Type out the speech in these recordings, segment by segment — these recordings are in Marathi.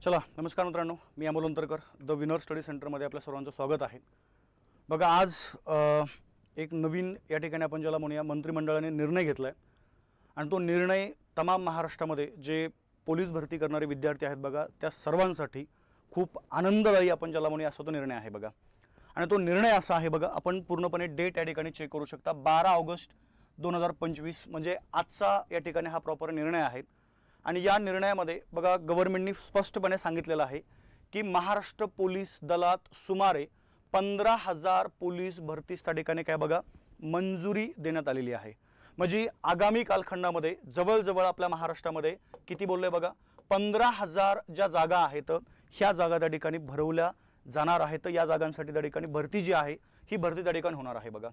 चला नमस्कार मित्रांनो, मी Amol Antarkar the winner study सेंटरमध्ये आपल्या सर्वांचं स्वागत आहे। बघा आज एक नवीन या ठिकाणी आपण ज्याला म्हणूया मंत्रिमंडळाने निर्णय घेतलाय आणि तो निर्णय तमाम महाराष्ट्रामध्ये जे पोलीस भरती करणारे विद्यार्थी आहेत बघा त्या सर्वांसाठी खूप आनंददायी आपण ज्याला म्हणूया असा तो निर्णय आहे बघा। आणि तो निर्णय असा आहे बघा, आपण पूर्णपणे डेट या ठिकाणी चेक करू शकता 12 ऑगस्ट 2025 म्हणजे आजचा या ठिकाणी हा प्रॉपर निर्णय आहे। आणि या निर्णयामध्ये बघा गव्हर्नमेंटने स्पष्टपणे सांगितलेलं आहे की महाराष्ट्र पोलीस दलात सुमारे 15,000 पोलीस भरतीस त्या ठिकाणी काय बघा मंजुरी देण्यात आलेली आहे। म्हणजे आगामी कालखंडामध्ये जवळजवळ आपल्या महाराष्ट्रामध्ये किती बोलले बघा 15,000 ज्या जागा आहेत ह्या जागा त्या ठिकाणी भरवल्या जाणार आहेत। या जागांसाठी त्या ठिकाणी भरती जी आहे ही भरती त्या ठिकाणी होणार आहे बघा।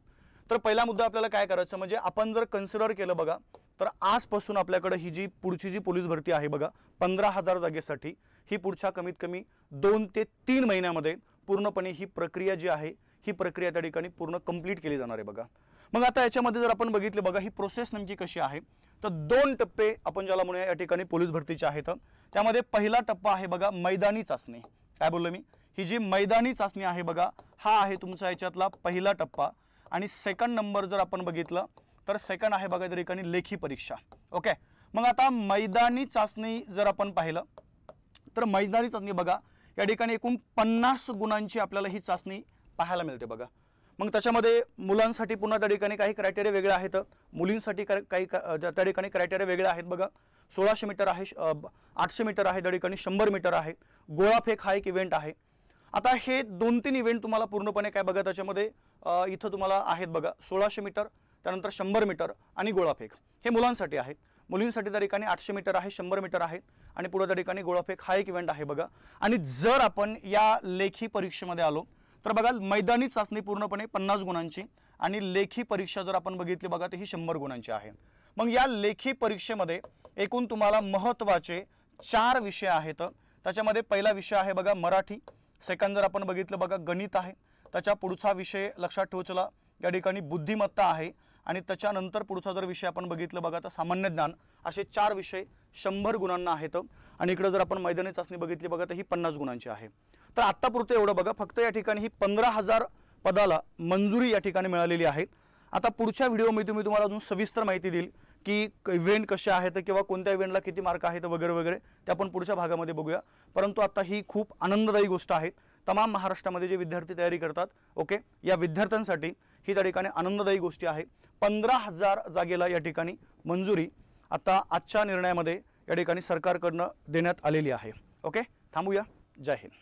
तर पहिला मुद्दा आपल्याला काय करायचं म्हणजे आपण जर कन्सिडर केलं बघा तर आजपासून आपल्याकडे ही जी पुढची जी पोलीस भरती आहे बघा 15,000 जागेसाठी ही पुढच्या कमीत कमी 2 ते 3 महिन्यामध्ये पूर्णपणे ही प्रक्रिया जी आहे ही प्रक्रिया त्या ठिकाणी पूर्ण कंप्लीट केली जाणार आहे बघा। मग आता याच्यामध्ये जर आपण बघितले बघा ही प्रोसेस नेमकी कशी आहे तर 2 टप्पे आपण ज्याला म्हणूया या ठिकाणी पोलीस भरतीचे आहेत। त्यामध्ये पहिला टप्पा आहे बघा मैदानी चाचणी। काय बोललो मी, ही जी मैदानी चाचणी आहे बघा हा आहे तुमचा याच्यातला पहिला टप्पा। आणि सेकंड नंबर जर आपण बघितलं तर सेकंड आहे बघा त्या ठिकाणी लेखी परीक्षा। ओके, मग आता मैदानी चाचणी जर आपण पाहिलं तर मैदानी चाचणी बघा या ठिकाणी एकूण 50 गुणांची आपल्याला ही चाचणी पाहायला मिळते बघा। मग त्याच्यामध्ये मुलांसाठी पुन्हा त्या ठिकाणी काही क्रायटेरिया वेगळे आहेत, मुलींसाठी काही त्या ठिकाणी क्रायटेरिया वेगळे आहेत बघा। 1600 मीटर आहे, 800 मीटर आहे, त्या ठिकाणी 100 मीटर आहे, गोळाफेक हा एक इव्हेंट आहे। आता हे 2-3 इव्हेंट तुम्हाला पूर्णपणे काय बघा त्याच्यामध्ये इथं तुम्हाला आहेत बघा 1600 मीटर, त्यानंतर 100 मीटर आणि गोळाफेक हे मुलांसाठी आहेत। मुलींसाठी त्या ठिकाणी 800 मीटर आहे, 100 मीटर आहे आणि पुढे त्या ठिकाणी गोळाफेक हा एक इव्हेंट आहे बघा। आणि जर आपण या लेखी परीक्षेमध्ये आलो तर बघा मैदानी चाचणी पूर्णपणे 50 गुणांची आणि लेखी परीक्षा जर आपण बघितली बघा तर ही 100 गुणांची आहे। मग या लेखी परीक्षेमध्ये एकूण तुम्हाला महत्त्वाचे 4 विषय आहेत। त्याच्यामध्ये पहिला विषय आहे बघा मराठी, सेकंड जर आपण बघितलं बघा गणित आहे, त्याच्या पुढचा विषय लक्षात ठेवचला या ठिकाणी बुद्धिमत्ता आहे आणि त्याच्यानंतर पुढचा जर विषय आपण बघितलं बघा तर सामान्य ज्ञान। असे 4 विषय 100 गुणांना आहेत। आणि इकडे जर आपण मैदानी चाचणी बघितली बघा तर ही 50 गुणांची आहे। तर आत्तापुरते एवढं बघा, फक्त या ठिकाणी ही 15,000 पदाला मंजुरी या ठिकाणी मिळालेली आहे। आता पुढच्या व्हिडिओमध्ये मी तुम्हाला अजून सविस्तर माहिती देईल की इव्हेंट कसे आहेत किंवा कोणत्या इव्हेंटला किती मार्क आहेत वगैरे वगैरे ते आपण पुढच्या भागामध्ये बघूया। परंतु आता ही खूप आनंददायी गोष्ट आहे तमाम महाराष्ट्रामध्ये जे विद्यार्थी तयारी करतात, ओके, या विद्यार्थ्यांसाठी ही त्या ठिकाणी आनंददायी गोष्टी आहे। 15,000 जागेला या ठिकाणी मंजुरी आता आजच्या निर्णयामध्ये या ठिकाणी सरकारकडून देण्यात आलेली आहे। ओके, थांबूया। जय हिंद।